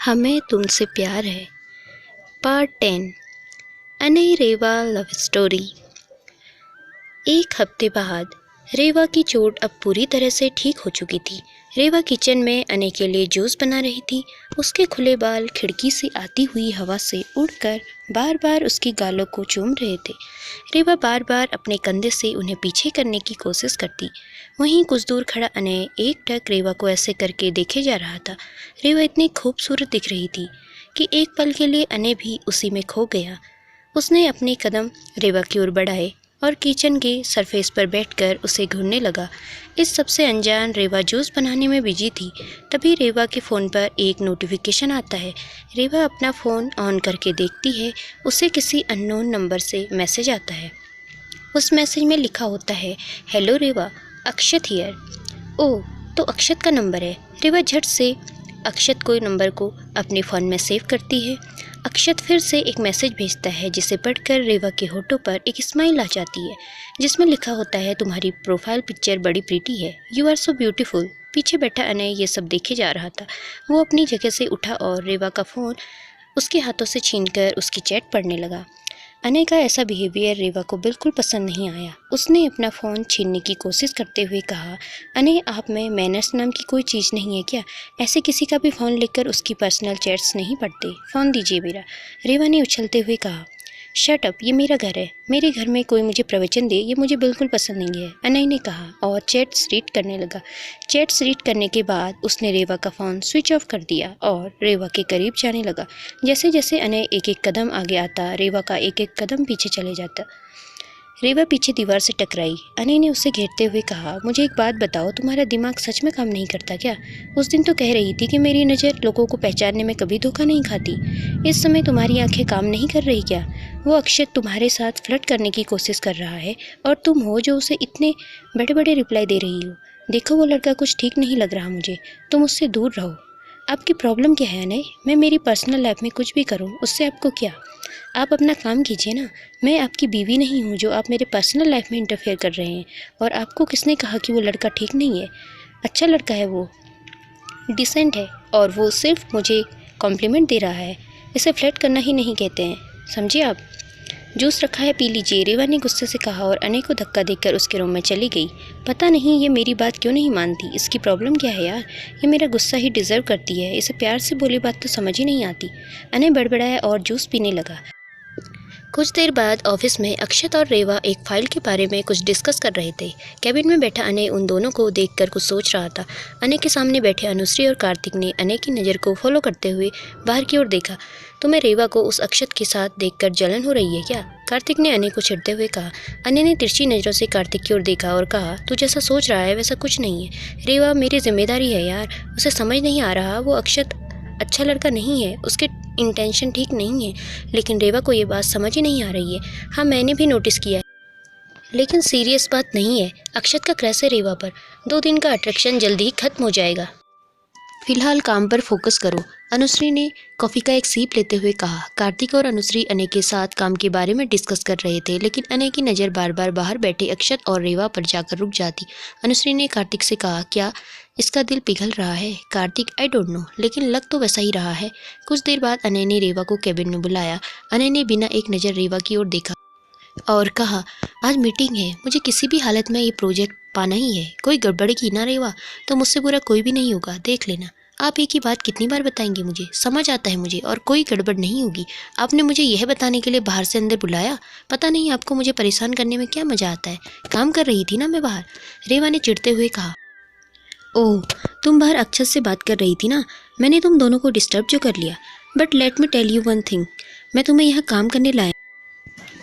हमें तुमसे प्यार है। पार्ट 10 अनय रेवा लव स्टोरी। एक हफ्ते बाद रेवा की चोट अब पूरी तरह से ठीक हो चुकी थी। रेवा किचन में अनय के लिए जूस बना रही थी। उसके खुले बाल खिड़की से आती हुई हवा से उड़कर बार बार उसकी गालों को चूम रहे थे। रेवा बार बार अपने कंधे से उन्हें पीछे करने की कोशिश करती। वहीं कुछ दूर खड़ा अनय एकटक रेवा को ऐसे करके देखे जा रहा था। रेवा इतनी खूबसूरत दिख रही थी कि एक पल के लिए अनय भी उसी में खो गया। उसने अपने कदम रेवा की ओर बढ़ाए और किचन के सरफेस पर बैठकर उसे घूरने लगा। इस सबसे अनजान रेवा जूस बनाने में बिजी थी। तभी रेवा के फ़ोन पर एक नोटिफिकेशन आता है। रेवा अपना फ़ोन ऑन करके देखती है। उसे किसी अननोन नंबर से मैसेज आता है। उस मैसेज में लिखा होता है, हेलो रेवा, अक्षत हियर। ओह, तो अक्षत का नंबर है। रेवा झट से अक्षत को नंबर को अपने फ़ोन में सेव करती है। अक्षत फिर से एक मैसेज भेजता है जिसे पढ़कर रेवा के होठों पर एक स्माइल आ जाती है जिसमें लिखा होता है, तुम्हारी प्रोफाइल पिक्चर बड़ी प्रीटी है, यू आर सो ब्यूटीफुल। पीछे बैठा अनय ये सब देखे जा रहा था। वो अपनी जगह से उठा और रेवा का फ़ोन उसके हाथों से छीनकर उसकी चैट पढ़ने लगा। अनय का ऐसा बिहेवियर रेवा को बिल्कुल पसंद नहीं आया। उसने अपना फ़ोन छीनने की कोशिश करते हुए कहा, अनय, आप में मैनर्स नाम की कोई चीज़ नहीं है क्या? ऐसे किसी का भी फ़ोन लेकर उसकी पर्सनल चैट्स नहीं पढ़ते। फ़ोन दीजिए मेरा। रेवा ने उछलते हुए कहा, शट अप, ये मेरा घर है। मेरे घर में कोई मुझे प्रवचन दे, ये मुझे बिल्कुल पसंद नहीं है, अनय ने कहा और चैट्स रीड करने लगा। चैट्स रीड करने के बाद उसने रेवा का फ़ोन स्विच ऑफ कर दिया और रेवा के करीब जाने लगा। जैसे जैसे अनय एक एक कदम आगे आता, रेवा का एक एक कदम पीछे चले जाता। रेवा पीछे दीवार से टकराई। अनय ने उसे घेरते हुए कहा, मुझे एक बात बताओ, तुम्हारा दिमाग सच में काम नहीं करता क्या? उस दिन तो कह रही थी कि मेरी नज़र लोगों को पहचानने में कभी धोखा नहीं खाती। इस समय तुम्हारी आंखें काम नहीं कर रही क्या? वो अक्षत तुम्हारे साथ फ्लर्ट करने की कोशिश कर रहा है और तुम हो जो उसे इतने बड़े बड़े रिप्लाई दे रही हो। देखो, वो लड़का कुछ ठीक नहीं लग रहा मुझे। तुम उससे दूर रहो। आपकी प्रॉब्लम क्या है अनय? मैं मेरी पर्सनल लाइफ में कुछ भी करूँ, उससे आपको क्या? आप अपना काम कीजिए ना। मैं आपकी बीवी नहीं हूँ जो आप मेरे पर्सनल लाइफ में इंटरफेयर कर रहे हैं। और आपको किसने कहा कि वो लड़का ठीक नहीं है? अच्छा लड़का है, वो डिसेंट है और वो सिर्फ मुझे कॉम्प्लीमेंट दे रहा है। इसे फ्लर्ट करना ही नहीं कहते हैं, समझिए आप। जूस रखा है, पी लीजिए, रेवा ने गुस्से से कहा और अनय को धक्का देकर उसके रूम में चली गई। पता नहीं ये मेरी बात क्यों नहीं मानती। इसकी प्रॉब्लम क्या है यार? ये मेरा गुस्सा ही डिज़र्व करती है। इसे प्यार से बोली बात तो समझ ही नहीं आती। अनय बड़बड़ाया और जूस पीने लगा। कुछ देर बाद ऑफिस में अक्षत और रेवा एक फाइल के बारे में कुछ डिस्कस कर रहे थे। कैबिन में बैठा अनय उन दोनों को देखकर कुछ सोच रहा था। अनय के सामने बैठे अनुश्री और कार्तिक ने अनय की नज़र को फॉलो करते हुए बाहर की ओर देखा। तुम्हें रेवा को उस अक्षत के साथ देखकर जलन हो रही है क्या? कार्तिक ने अनय को चिढ़ते हुए कहा। अनय ने तिरछी नज़रों से कार्तिक की ओर देखा और कहा, तू जैसा सोच रहा है वैसा कुछ नहीं है। रेवा मेरी जिम्मेदारी है यार। उसे समझ नहीं आ रहा वो अक्षत अच्छा लड़का नहीं है, उसके इंटेंशन ठीक नहीं है। लेकिन रेवा को ये बात समझ ही नहीं आ रही है। हाँ, मैंने भी नोटिस किया है, लेकिन सीरियस बात नहीं है। अक्षत का क्रश है रेवा पर। 2 दिन का अट्रैक्शन जल्दी ही खत्म हो जाएगा। फिलहाल काम पर फोकस करो, अनुश्री ने कॉफ़ी का एक सीप लेते हुए कहा। कार्तिक और अनुश्री अनय के साथ काम के बारे में डिस्कस कर रहे थे, लेकिन अनय की नज़र बार बार बाहर बैठे अक्षत और रेवा पर जाकर रुक जाती। अनुश्री ने कार्तिक से कहा, क्या इसका दिल पिघल रहा है? कार्तिक, आई डोंट नो, लेकिन लग तो वैसा ही रहा है। कुछ देर बाद अनय ने रेवा को कैबिन में बुलाया। अनय ने बिना एक नज़र रेवा की ओर देखा और कहा, आज मीटिंग है, मुझे किसी भी हालत में ये प्रोजेक्ट पाना ही है। कोई गड़बड़ी की ना रेवा तो मुझसे बुरा कोई भी नहीं होगा, देख लेना। आप एक ही बात कितनी बार बताएंगे? मुझे समझ आता है मुझे, और कोई गड़बड़ नहीं होगी। आपने मुझे यह बताने के लिए बाहर से अंदर बुलाया? पता नहीं आपको मुझे परेशान करने में क्या मज़ा आता है। काम कर रही थी ना मैं बाहर, रेवा ने चिढ़ते हुए कहा। ओह, तुम बाहर अक्षत से बात कर रही थी ना? मैंने तुम दोनों को डिस्टर्ब जो कर लिया। But let me tell you one thing, मैं तुम्हें यहाँ काम करने लाया,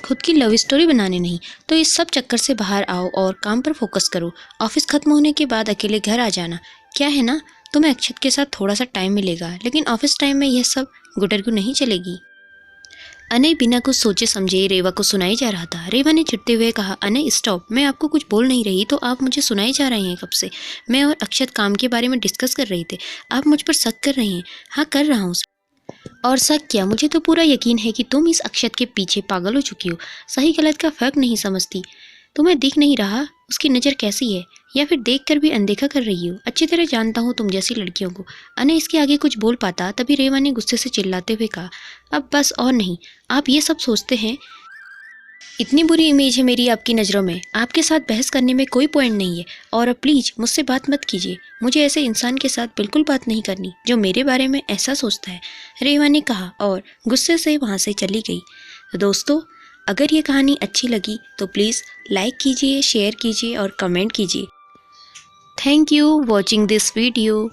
खुद की लव स्टोरी बनाने नहीं। तो इस सब चक्कर से बाहर आओ और काम पर फोकस करो। ऑफिस खत्म होने के बाद अकेले घर आ जाना। क्या है ना, तुम्हें अक्षत के साथ थोड़ा सा टाइम मिलेगा, लेकिन ऑफिस टाइम में यह सब गुटरगु नहीं चलेगी। अनय बिना कुछ सोचे समझे रेवा को सुनाई जा रहा था। रेवा ने चिढ़ते हुए कहा, अनय स्टॉप, मैं आपको कुछ बोल नहीं रही तो आप मुझे सुनाई जा रहे हैं कब से? मैं और अक्षत काम के बारे में डिस्कस कर रहे थे। आप मुझ पर शक कर रही हैं? हाँ, कर रहा हूँ। और शक क्या? मुझे तो पूरा यकीन है कि तुम इस अक्षत के पीछे पागल हो चुकी हो। सही गलत का फर्क नहीं समझती। तुम्हें दिख नहीं रहा उसकी नज़र कैसी है, या फिर देखकर भी अनदेखा कर रही हो? अच्छी तरह जानता हूँ तुम जैसी लड़कियों को। अनय इसके आगे कुछ बोल पाता तभी रेवा ने गुस्से से चिल्लाते हुए कहा, अब बस और नहीं, आप ये सब सोचते हैं। इतनी बुरी इमेज है मेरी आपकी नज़रों में, आपके साथ बहस करने में कोई पॉइंट नहीं है। और अब प्लीज़ मुझसे बात मत कीजिए, मुझे ऐसे इंसान के साथ बिल्कुल बात नहीं करनी जो मेरे बारे में ऐसा सोचता है, रेवा ने कहा और गुस्से से वहाँ से चली गई। तो दोस्तों, अगर ये कहानी अच्छी लगी तो प्लीज़ लाइक कीजिए, शेयर कीजिए और कमेंट कीजिए। Thank you watching this video.